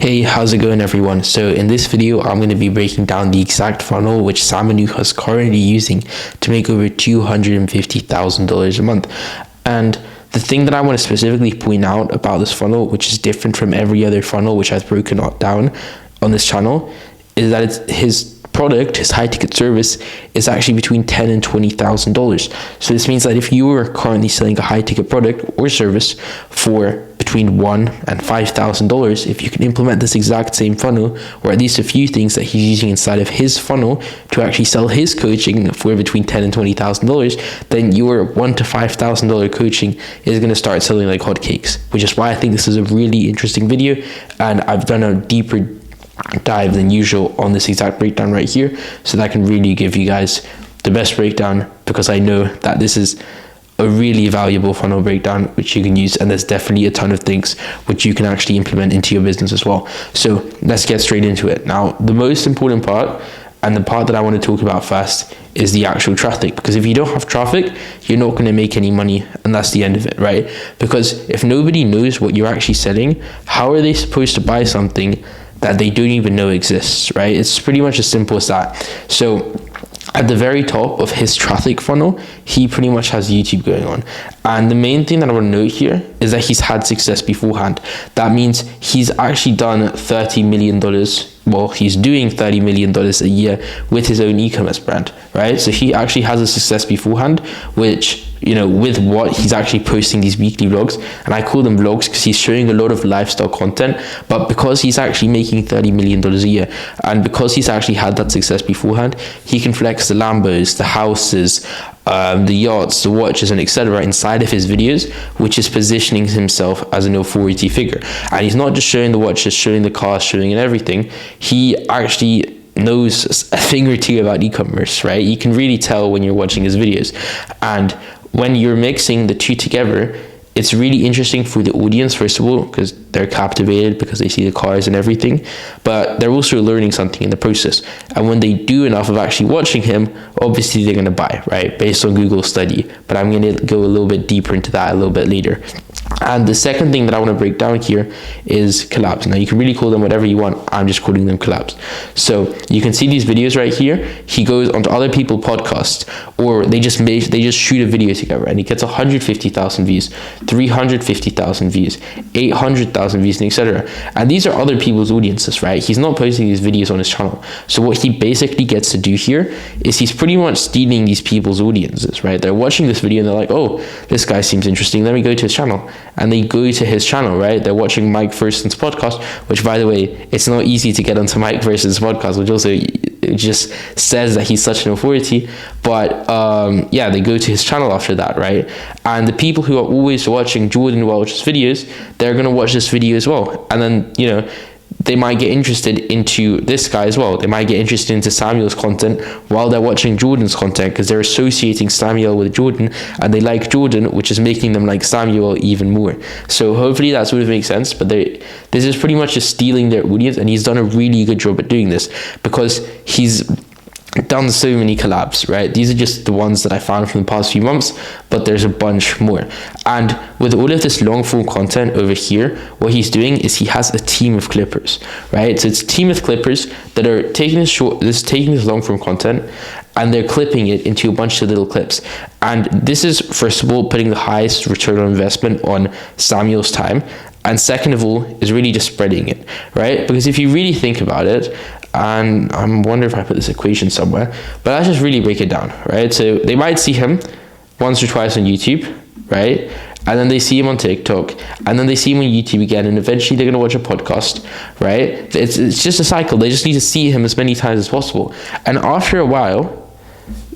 Hey, how's it going everyone? So in this video, I'm going to be breaking down the exact funnel which Onuha is currently using to make over $250,000 a month. And the thing that I want to specifically point out about this funnel, which is different from every other funnel which I've broken down on this channel, is that it's his product, his high ticket service, is actually between $10,000 and $20,000. So this means that if you are currently selling a high ticket product or service for between $1,000 and $5,000, if you can implement this exact same funnel, or at least a few things that he's using inside of his funnel to actually sell his coaching for between $10,000 and $20,000, then your $1,000 to $5,000 coaching is going to start selling like hotcakes, which is why I think this is a really interesting video. And I've done a deeper dive than usual on this exact breakdown right here, so that I can really give you guys the best breakdown, because I know that this is a really valuable funnel breakdown which you can use, and there's definitely a ton of things which you can actually implement into your business as well. So let's get straight into it. Now, the most important part, and the part that I want to talk about first, is the actual traffic, because if you don't have traffic, you're not going to make any money, and that's the end of it, right? Because if nobody knows what you're actually selling, how are they supposed to buy something that they don't even know exists, right? It's pretty much as simple as that. So at the very top of his traffic funnel, he pretty much has YouTube going on. And the main thing that I want to note here is that he's had success beforehand. That means he's actually done $30 million. Well, he's doing $30 million a year with his own e-commerce brand, right? So he actually has a success beforehand, which, you know, with what he's actually posting these weekly vlogs, and I call them vlogs because he's showing a lot of lifestyle content, but because he's actually making $30 million a year, and because he's actually had that success beforehand, he can flex the Lambos, the houses, the yachts, the watches, and etc. inside of his videos, which is positioning himself as an authority figure. And he's not just showing the watches, showing the cars, showing and everything. He actually knows a thing or two about e-commerce, right? You can really tell when you're watching his videos. And when you're mixing the two together, it's really interesting for the audience, first of all, because they're captivated because they see the cars and everything, but they're also learning something in the process. And when they do enough of actually watching him, obviously they're going to buy, right? Based on Google study. But I'm going to go a little bit deeper into that a little bit later. And the second thing that I want to break down here is collabs. Now, you can really call them whatever you want. I'm just calling them collabs. So you can see these videos right here. He goes onto other people's podcasts, or they just shoot a video together, and he gets 150,000 views, 350,000 views, 800,000 views, and etc. And these are other people's audiences, right? He's not posting these videos on his channel. So what he basically gets to do here is he's pretty much stealing these people's audiences, right? They're watching this video and they're like, oh, this guy seems interesting, let me go to his channel. And they go to his channel, right? They're watching Mike Thurston's podcast, which, by the way, it's not easy to get onto Mike Thurston's podcast, which also it just says that he's such an authority. But yeah, they go to his channel after that, right? And the people who are always watching Jordan Welch's videos, they're going to watch this video as well. And then, you know, they might get interested into this guy as well. They might get interested into Samuel's content while they're watching Jordan's content, because they're associating Samuel with Jordan, and they like Jordan, which is making them like Samuel even more. So hopefully that sort of makes sense. But this is pretty much just stealing their audience, and he's done a really good job at doing this, because he's done so many collabs, right? These are just the ones that I found from the past few months, but there's a bunch more. And with all of this long form content over here, what he's doing is he has a team of clippers, right? So it's a team of clippers that are taking this long form content, and they're clipping it into a bunch of little clips. And this is, first of all, putting the highest return on investment on Samuel's time, and second of all is really just spreading it, right? Because if you really think about it, and I wonder if I put this equation somewhere, but let's just really break it down, right? So they might see him once or twice on YouTube, right? And then they see him on TikTok, and then they see him on YouTube again, and eventually they're going to watch a podcast, right? It's just a cycle. They just need to see him as many times as possible. And after a while,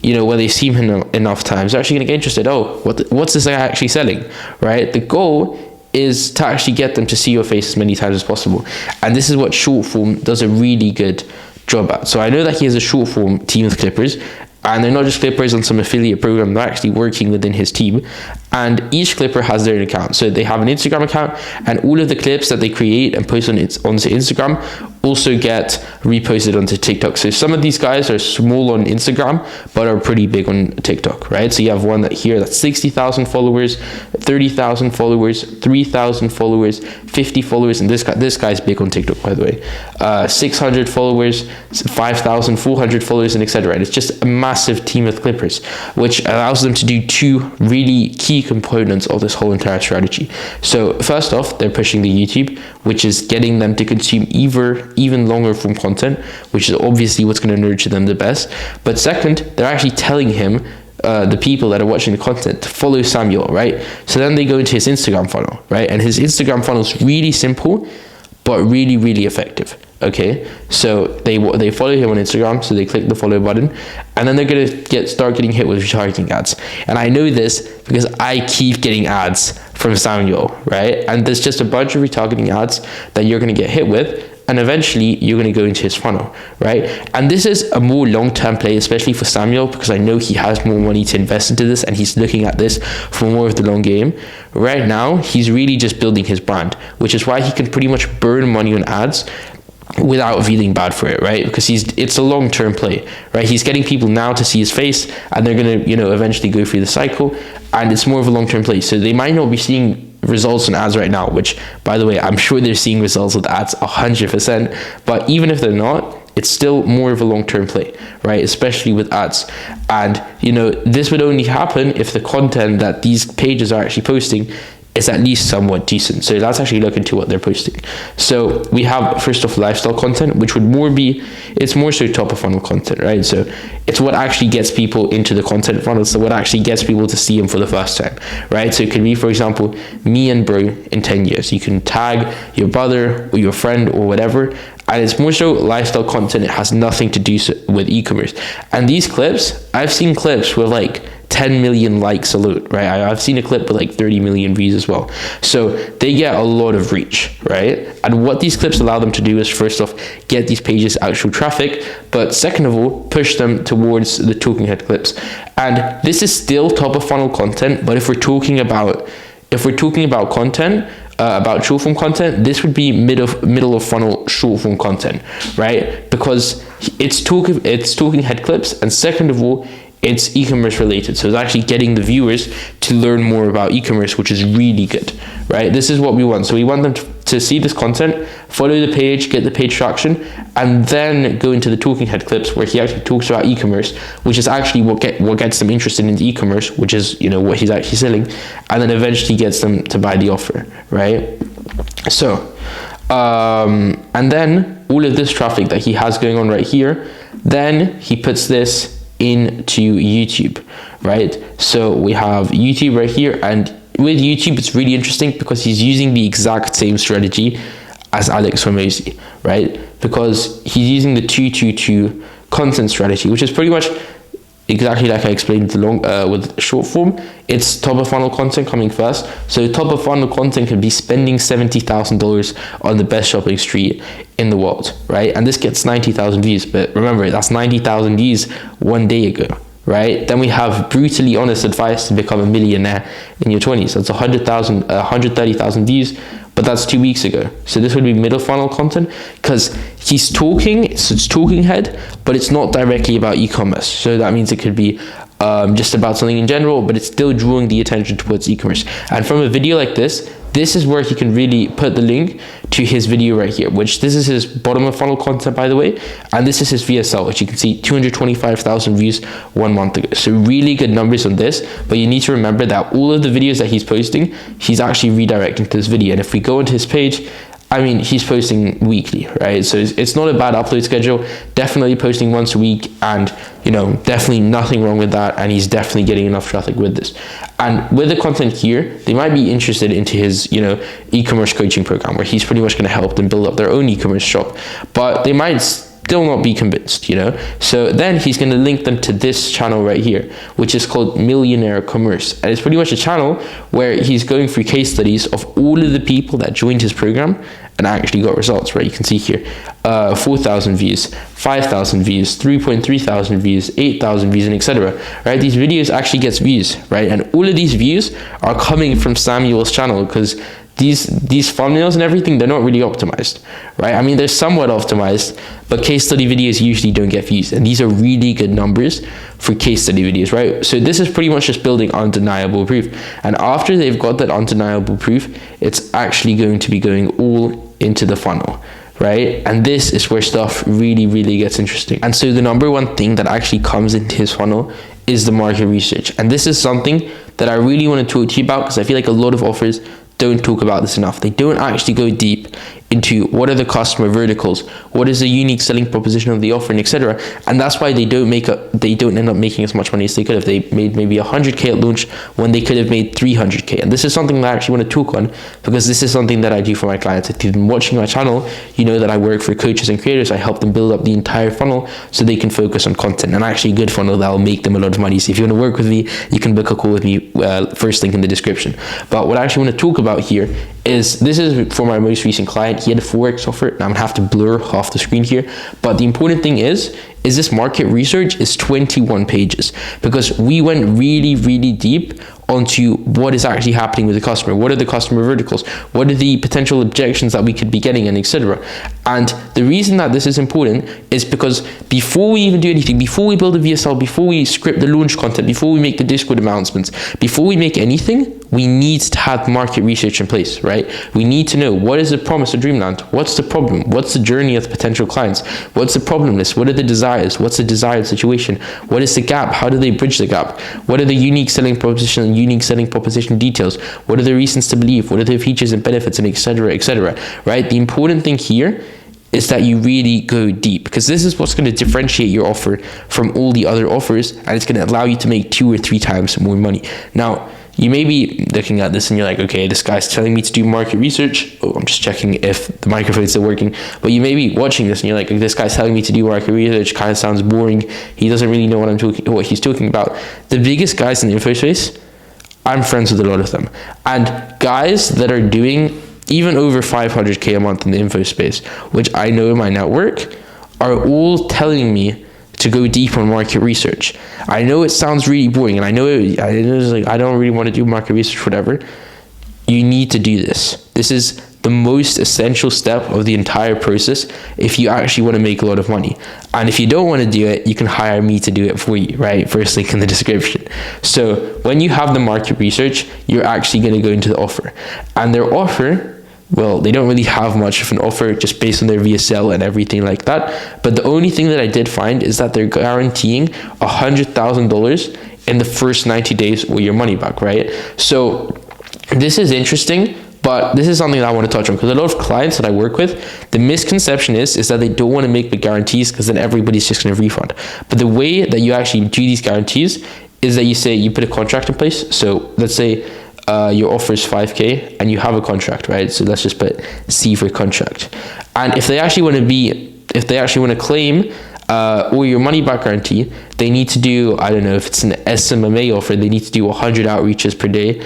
you know, when they see him enough times, they're actually going to get interested. Oh, what's this guy actually selling, right? The goal is to actually get them to see your face as many times as possible. And this is what short form does a really good job at. So I know that he has a short form team of clippers, and they're not just clippers on some affiliate program, they're actually working within his team. and each clipper has their own account. So they have an Instagram account, and all of the clips that they create and post onto Instagram also get reposted onto TikTok. So some of these guys are small on Instagram but are pretty big on TikTok, right? So you have one that's 60,000 followers, 30,000 followers, 3,000 followers, 50 followers, and this guy's big on TikTok, by the way. 600 followers, 5,000, 400 followers, and etc. And it's just a massive team of clippers, which allows them to do two really key components of this whole entire strategy. So first off, they're pushing the YouTube, which is getting them to consume even longer form content, which is obviously what's going to nurture them the best. But second, they're actually telling him, the people that are watching the content, to follow Samuel, right? So then they go into his Instagram funnel, right? And his Instagram funnel is really simple, but really, really effective. Okay, so they follow him on Instagram, so they click the follow button, and then they're gonna start getting hit with retargeting ads. And I know this because I keep getting ads from Samuel, right? And there's just a bunch of retargeting ads that you're gonna get hit with, and eventually you're going to go into his funnel, right? And this is a more long-term play, especially for Samuel, because I know he has more money to invest into this, and he's looking at this for more of the long game. Right now, he's really just building his brand, which is why he can pretty much burn money on ads without feeling bad for it, right? Because it's a long-term play, right? He's getting people now to see his face, and they're going to, eventually go through the cycle, and it's more of a long-term play. So they might not be seeing results on ads right now, which, by the way, I'm sure they're seeing results with ads 100%, but even if they're not, it's still more of a long-term play, right? Especially with ads. And this would only happen if the content that these pages are actually posting is at least somewhat decent. So let's actually look into what they're posting. So we have, first off, lifestyle content, which would it's more so top of funnel content, right? So it's what actually gets people into the content funnel. So what actually gets people to see them for the first time, right? So it could be, for example, me and bro in 10 years. You can tag your brother or your friend or whatever, and it's more so lifestyle content. It has nothing to do with e-commerce. And these clips, I've seen clips with like 10 million likes alone, right? I've seen a clip with like 30 million views as well. So they get a lot of reach, right? And what these clips allow them to do is, first off, get these pages actual traffic, but second of all, push them towards the talking head clips. And this is still top of funnel content, but if we're talking about content, about short form content, this would be middle of funnel short form content, right? Because it's talking head clips, and second of all, it's e-commerce related. So it's actually getting the viewers to learn more about e-commerce, which is really good, right? This is what we want. So we want them to see this content, follow the page, get the page traction, and then go into the talking head clips where he actually talks about e-commerce, which is actually what gets them interested in e-commerce, which is what he's actually selling, and then eventually gets them to buy the offer, right? So and then all of this traffic that he has going on right here, then he puts this into YouTube, right? So we have YouTube right here, and with YouTube it's really interesting because he's using the exact same strategy as Alex Hormozi, right? Because he's using the 2-2-2 content strategy, which is pretty much exactly like I explained with short form. It's top of funnel content coming first. So top of funnel content can be spending $70,000 on the best shopping street in the world, right? And this gets 90,000 views, but remember, that's 90,000 views one day ago, right? Then we have brutally honest advice to become a millionaire in your 20s. That's 130,000 views, but that's 2 weeks ago. So this would be middle funnel content because he's talking, so it's talking head, but it's not directly about e-commerce. So that means it could be just about something in general, but it's still drawing the attention towards e-commerce. And from a video like this is where he can really put the link to his video right here, which this is his bottom of funnel content, by the way, and this is his VSL, which you can see 225,000 views 1 month ago. So really good numbers on this, but you need to remember that all of the videos that he's posting, he's actually redirecting to this video. And if we go into his page, I mean, he's posting weekly, right? So it's not a bad upload schedule, definitely posting once a week, and definitely nothing wrong with that, and he's definitely getting enough traffic with this. And with the content here, they might be interested into his e-commerce coaching program, where he's pretty much going to help them build up their own e-commerce shop, but they might still not be convinced, you know? So then he's going to link them to this channel right here, which is called Millionaire Commerce. And it's pretty much a channel where he's going through case studies of all of the people that joined his program and actually got results, right? You can see here, 4,000 views, 5,000 views, 3.3 thousand views, 8,000 views, and etc. Right? These videos actually gets views, right? And all of these views are coming from Samuel's channel, because these thumbnails and everything, they're not really optimized, right? I mean, they're somewhat optimized, but case study videos usually don't get views, and these are really good numbers for case study videos, right? So this is pretty much just building undeniable proof, and after they've got that undeniable proof, it's actually going to be going all into the funnel, right? And this is where stuff really gets interesting. And so the number one thing that actually comes into his funnel is the market research, and this is something that I really want to talk to you about, because I feel like a lot of offers don't talk about this enough. They don't actually go deep into what are the customer verticals, what is the unique selling proposition of the offer, and etc. And that's why they don't end up making as much money as they could have. They made maybe 100k at launch when they could have made 300k. And this is something that I actually want to talk on, because this is something that I do for my clients. If you've been watching my channel, you know that I work for coaches and creators. I help them build up the entire funnel so they can focus on content, and actually a good funnel that will make them a lot of money. So if you want to work with me, you can book a call with me, first link in the description. But what I actually want to talk about here is, this is for my most recent client. He had a 4x offer, and I'm gonna have to blur half the screen here, but the important thing is this market research is 21 pages, because we went really deep onto what is actually happening with the customer, what are the customer verticals, what are the potential objections that we could be getting, and etc. And the reason that this is important is because before we even do anything, before we build a VSL, before we script the launch content, before we make the Discord announcements, before we make anything, we need to have market research in place, right? We need to know, what is the promise of Dreamland? What's the problem? What's the journey of the potential clients? What's the problem list? What are the desires? What's the desired situation? What is the gap? How do they bridge the gap? What are the unique selling proposition and unique selling proposition details? What are the reasons to believe? What are the features and benefits, and etc., right? The important thing here is that you really go deep, because this is what's going to differentiate your offer from all the other offers, and it's going to allow you to make 2 or 3 times more money. Now, you may be looking at this and you're like, okay, this guy's telling me to do market research. Oh, I'm just checking if the microphone is still working. But you may be watching this and you're like, this guy's telling me to do market research, kind of sounds boring. He doesn't really know what he's talking about. The biggest guys in the info space, I'm friends with a lot of them. And guys that are doing even over 500k a month in the info space, which I know in my network, are all telling me to go deep on market research. I know it sounds really boring, and I know it's like, I don't really want to do market research, whatever. You need to do this. This is the most essential step of the entire process if you actually want to make a lot of money. And if you don't want to do it, you can hire me to do it for you, right? First link in the description. So when you have the market research, you're actually going to go into the offer. And their offer, well, they don't really have much of an offer just based on their VSL and everything like that. But the only thing that I did find is that they're guaranteeing $100,000 in the first 90 days or your money back, right? So this is interesting, but this is something that I want to touch on, because a lot of clients that I work with, the misconception is that they don't want to make the guarantees because then everybody's just going to refund. But the way that you actually do these guarantees is that you put a contract in place. So let's say your offer is 5k and you have a contract, right? So let's just put C for contract. And if they actually want to claim or your money back guarantee, they need to do, I don't know, if it's an SMMA offer, they need to do 100 outreaches per day.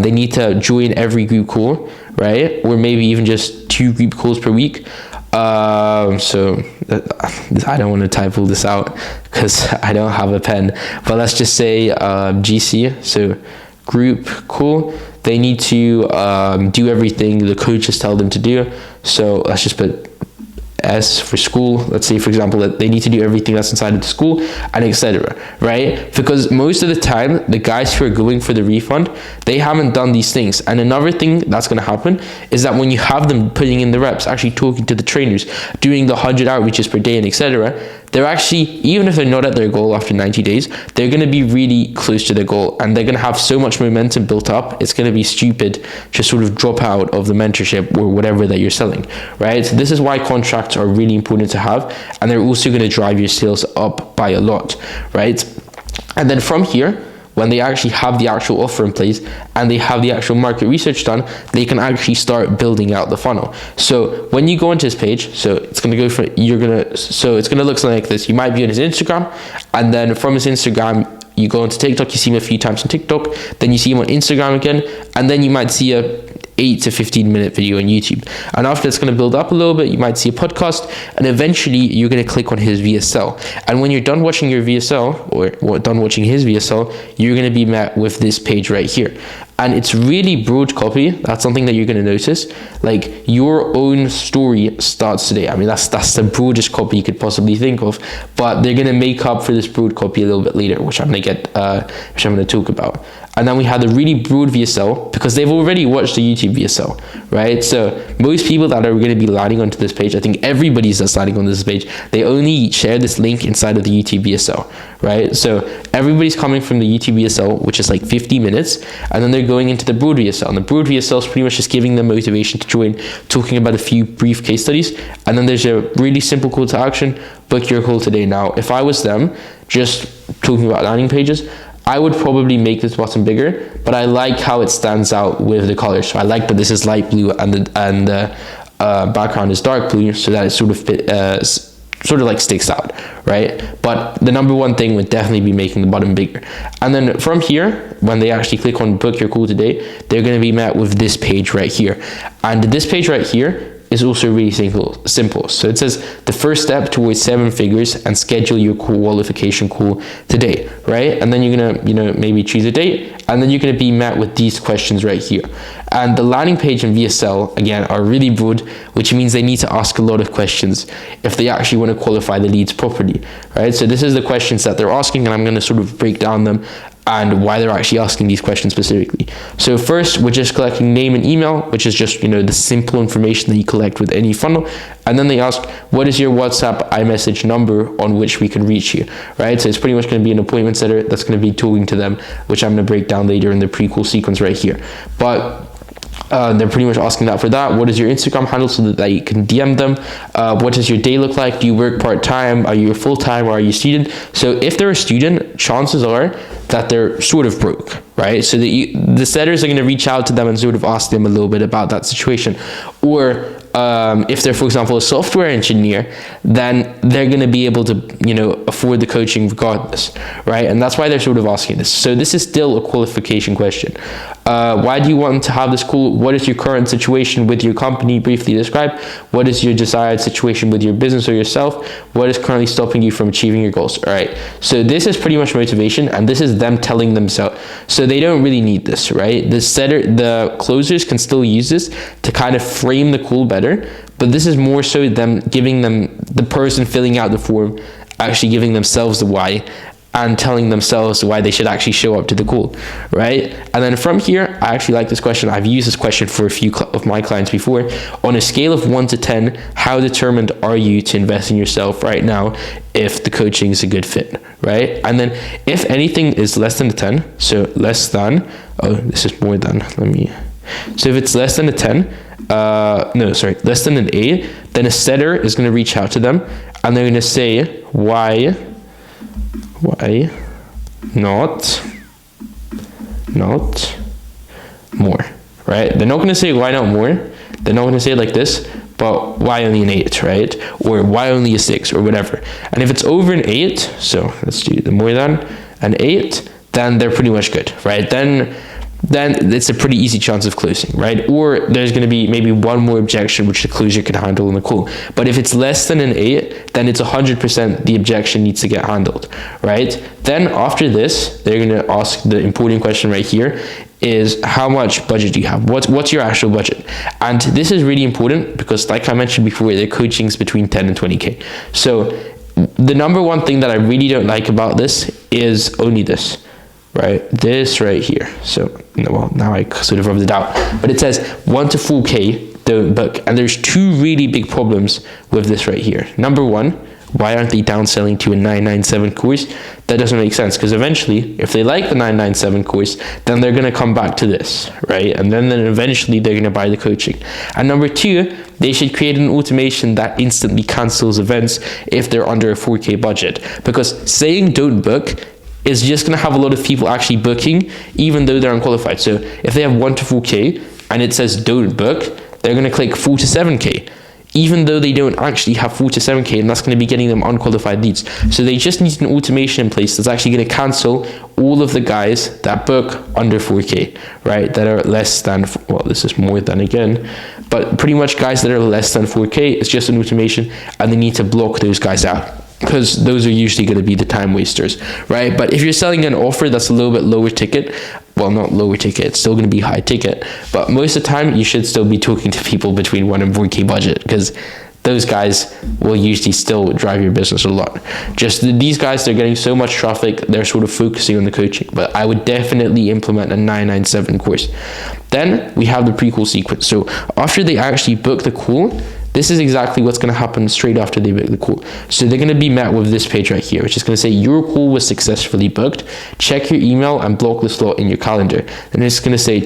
They need to join every group call, right? Or maybe even just 2 group calls per week. So I don't want to type all this out because I don't have a pen, but let's just say GC, so group call. They need to do everything the coaches tell them to do. So let's just put S for school. Let's say, for example, that they need to do everything that's inside of the school, and etc., right? Because most of the time, the guys who are going for the refund, they haven't done these things. And another thing that's going to happen is that when you have them putting in the reps, actually talking to the trainers, doing the 100 outreaches per day, and etc., they're actually, even if they're not at their goal after 90 days, they're going to be really close to their goal, and they're going to have so much momentum built up, it's going to be stupid to sort of drop out of the mentorship or whatever that you're selling, right? So this is why contracts are really important to have, and they're also going to drive your sales up by a lot, right? And then from here, when they actually have the actual offer in place and they have the actual market research done, they can actually start building out the funnel. So when you go into his page, so it's going to go for, so it's going to look something like this. You might be on his Instagram, and then from his Instagram, you go into TikTok, you see him a few times on TikTok, then you see him on Instagram again, and then you might see a 8 to 15 minute video on YouTube. And after it's going to build up a little bit, you might see a podcast, and eventually you're going to click on his VSL. And when you're done watching your VSL, or done watching his VSL, you're going to be met with this page right here. And it's really broad copy. That's something that you're going to notice. Like, your own story starts today. I mean, that's the broadest copy you could possibly think of, but they're going to make up for this broad copy a little bit later, which I'm going to talk about. And then we have the really broad VSL, because they've already watched the YouTube VSL, right? So most people that are going to be landing onto this page, I think everybody's that's landing on this page, they only share this link inside of the YouTube VSL, right? So everybody's coming from the YouTube VSL, which is like 50 minutes, and then they're going into the broad VSL. And the broad VSL is pretty much just giving them motivation to join, talking about a few brief case studies. And then there's a really simple call to action: book your call today. Now, if I was them, just talking about landing pages, I would probably make this button bigger, but I like how it stands out with the colors. So I like that this is light blue and the background is dark blue, so that it sort of like sticks out, right? But the number one thing would definitely be making the button bigger. And then from here, when they actually click on book your call today, they're going to be met with this page right here. And this page right here is also really simple. So it says the first step towards 7 figures and schedule your qualification call today, right? And then you're gonna, maybe choose a date, and then you're gonna be met with these questions right here. And the landing page and VSL, again, are really broad, which means they need to ask a lot of questions if they actually want to qualify the leads properly, right? So this is the questions that they're asking, and I'm gonna sort of break down them and why they're actually asking these questions specifically. So first, we're just collecting name and email, which is just, the simple information that you collect with any funnel. And then they ask, what is your WhatsApp iMessage number on which we can reach you, right? So it's pretty much going to be an appointment setter that's going to be talking to them, which I'm going to break down later in the pre-call sequence right here. But they're pretty much asking that for that. What is your Instagram handle so that you can DM them? What does your day look like? Do you work part-time? Are you a full-time, or are you a student? So if they're a student, chances are that they're sort of broke, right? So the setters are going to reach out to them and sort of ask them a little bit about that situation. Or if they're, for example, a software engineer, then they're going to be able to, afford the coaching regardless, right? And that's why they're sort of asking this. So this is still a qualification question. Why do you want to have this call? What is your current situation with your company? Briefly describe. What is your desired situation with your business or yourself? What is currently stopping you from achieving your goals? All right. So this is pretty much motivation, and this is them telling themselves. So they don't really need this, right? The closers can still use this to kind of frame the call better, but this is more so them giving them, the person filling out the form, actually giving themselves the why and telling themselves why they should actually show up to the call, right? And then from here, I actually like this question. I've used this question for a few of my clients before. On a scale of 1 to 10, how determined are you to invest in yourself right now if the coaching is a good fit, right? And then if anything is less than a 10, so less than, this is more than, so if it's less than a 10, less than an 8, then a setter is going to reach out to them and they're going to say, why not more, right? They're not going to say why not more. They're not going to say it like this, but why only an 8, right? Or why only a 6 or whatever. And if it's over an 8, so let's do the more than an 8, then they're pretty much good, right? Then it's a pretty easy chance of closing, right? Or there's going to be maybe one more objection which the closer can handle in the call. But if it's less than an 8, then it's 100% the objection needs to get handled, right? Then after this, they're going to ask the important question right here is, how much budget do you have? What's your actual budget? And this is really important because, like I mentioned before, the coaching is between 10 and 20K. So the number one thing that I really don't like about this is only this. Right, this right here. So, now I sort of rubbed it out, but it says 1 to 4K don't book, and there's 2 really big problems with this right here. Number one, why aren't they downselling to a 997 course? That doesn't make sense, because eventually, if they like the 997 course, then they're going to come back to this, right? And then eventually they're going to buy the coaching. And number 2, they should create an automation that instantly cancels events if they're under a 4K budget, because saying don't book is just going to have a lot of people actually booking, even though they're unqualified. So if they have 1 to 4K and it says don't book, they're going to click 4 to 7K, even though they don't actually have 4 to 7K, and that's going to be getting them unqualified leads. So they just need an automation in place that's actually going to cancel all of the guys that book under 4K, right? That are less than, well, this is more than again, but pretty much guys that are less than 4K, it's just an automation, and they need to block those guys out, because those are usually going to be the time wasters, right? But if you're selling an offer that's a little bit lower ticket, well, not lower ticket, it's still going to be high ticket, but most of the time you should still be talking to people between 1 and 4K budget, because those guys will usually still drive your business a lot. Just these guys, they're getting so much traffic, they're sort of focusing on the coaching, but I would definitely implement a 997 course. Then we have the pre-call sequence. So after they actually book the call, this is exactly what's going to happen straight after they book the call. So they're going to be met with this page right here, which is going to say your call was successfully booked. Check your email and block the slot in your calendar. And it's going to say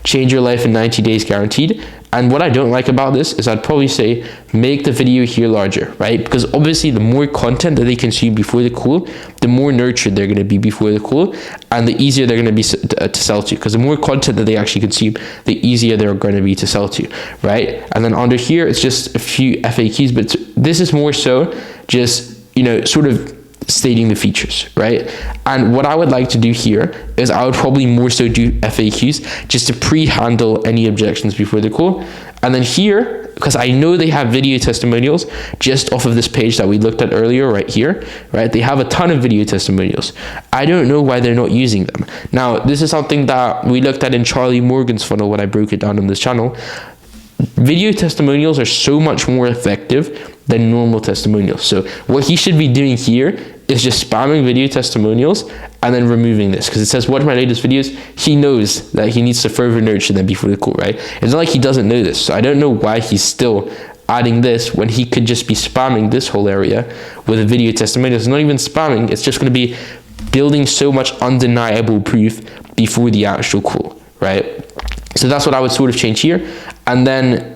change your life in 90 days guaranteed. And what I don't like about this is I'd probably say make the video here larger, right? Because obviously the more content that they consume before the call, the more nurtured they're going to be before the call, and the easier they're going to be to sell to. Because the more content that they actually consume, the easier they're going to be to sell to, right? And then under here, it's just a few FAQs, but this is more so just, you know, sort of stating the features, right? And what I would like to do here is I would probably more so do FAQs just to pre-handle any objections before the call. And then here, because I know they have video testimonials just off of this page that we looked at earlier right here, right? They have a ton of video testimonials. I don't know why they're not using them. Now, this is something that we looked at in Charlie Morgan's funnel when I broke it down on this channel. Video testimonials are so much more effective than normal testimonials. So what he should be doing here is just spamming video testimonials and then removing this, because it says watch my latest videos. He knows that he needs to further nurture them before the call, right? It's not like he doesn't know this. So I don't know why he's still adding this when he could just be spamming this whole area with a video testimonials. It's not even spamming, it's just going to be building so much undeniable proof before the actual call, right? So that's what I would sort of change here. And then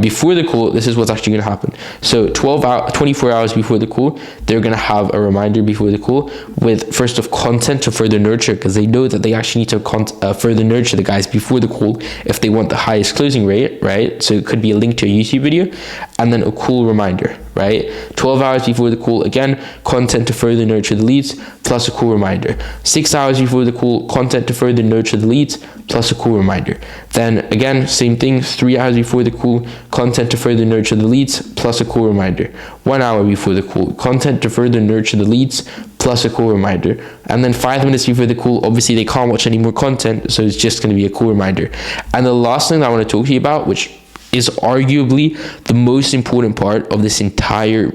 before the call, this is what's actually going to happen. So 24 hours before the call, they're going to have a reminder before the call with first of content to further nurture, because they know that they actually need to further nurture the guys before the call if they want the highest closing rate, right? So it could be a link to a YouTube video, and then a call reminder, right? 12 hours before the call, again, content to further nurture the leads plus a call reminder. 6 hours before the call, content to further nurture the leads plus a call reminder. Then again, same thing, 3 hours before the call, content to further nurture the leads plus a call reminder. 1 hour before the call, content to further nurture the leads plus a call reminder. And then 5 minutes before the call, obviously they can't watch any more content, so it's just going to be a call reminder. And the last thing that I want to talk to you about, which is arguably the most important part of this entire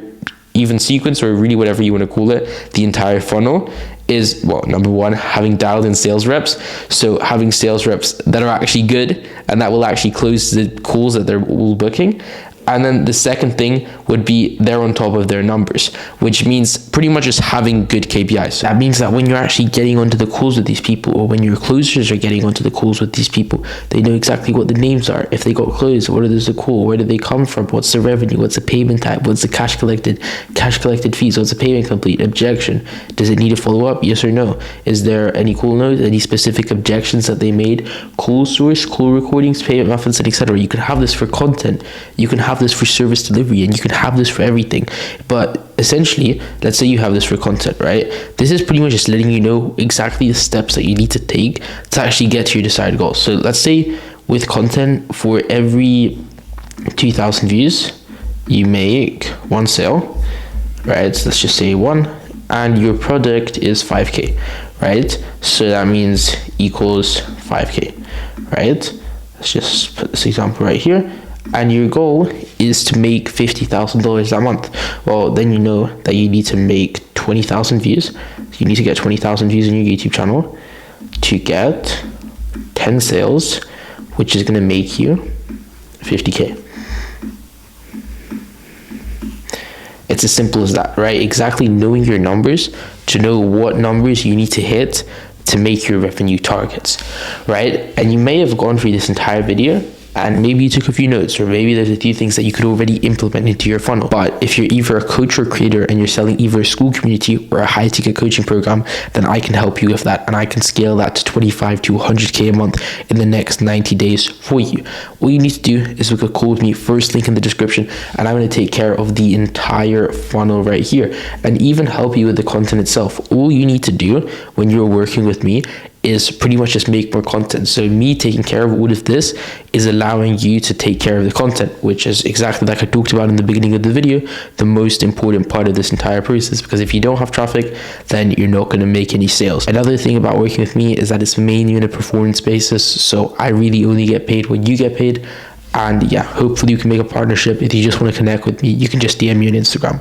even sequence, or really whatever you want to call it, the entire funnel, is, well, number one, having dialed in sales reps. So having sales reps that are actually good and that will actually close the calls that they're all booking. And then the second thing would be they're on top of their numbers, which means pretty much just having good KPIs. That means that when you're actually getting onto the calls with these people, or when your closers are getting onto the calls with these people, they know exactly what the names are. If they got closed, what is the call? Where did they come from? What's the revenue? What's the payment type? What's the cash collected fees? What's the payment complete? Objection. Does it need a follow up? Yes or no? Is there any call notes? Any specific objections that they made? Call source, call recordings, payment methods, and etc. You can have this for content. You can have this for service delivery, and you can have this for everything. But essentially, let's say you have this for content, right? This is pretty much just letting you know exactly the steps that you need to take to actually get to your desired goal. So let's say with content, for every 2,000 views, you make 1 sale, right? So let's just say 1, and your product is 5K, right? So that means equals 5K, right? Let's just put this example right here. And your goal is to make $50,000 a month. Well, then you know that you need to make 20,000 views. You need to get 20,000 views on your YouTube channel to get 10 sales, which is going to make you 50K. It's as simple as that, right? Exactly knowing your numbers to know what numbers you need to hit to make your revenue targets, right? And you may have gone through this entire video and maybe you took a few notes, or maybe there's a few things that you could already implement into your funnel. But if you're either a coach or creator and you're selling either a school community or a high ticket coaching program, then I can help you with that, and I can scale that to 25 to 100k a month in the next 90 days for you. All you need to do is book a call with me, first link in the description, and I'm going to take care of the entire funnel right here and even help you with the content itself. All you need to do when you're working with me is pretty much just make more content. So me taking care of all of this is allowing you to take care of the content, which is exactly like I talked about in the beginning of the video, the most important part of this entire process, because if you don't have traffic, then you're not going to make any sales. Another thing about working with me is that it's mainly on a performance basis, so I really only get paid when you get paid. And yeah, hopefully you can make a partnership. If you just want to connect with me, you can just DM me on Instagram.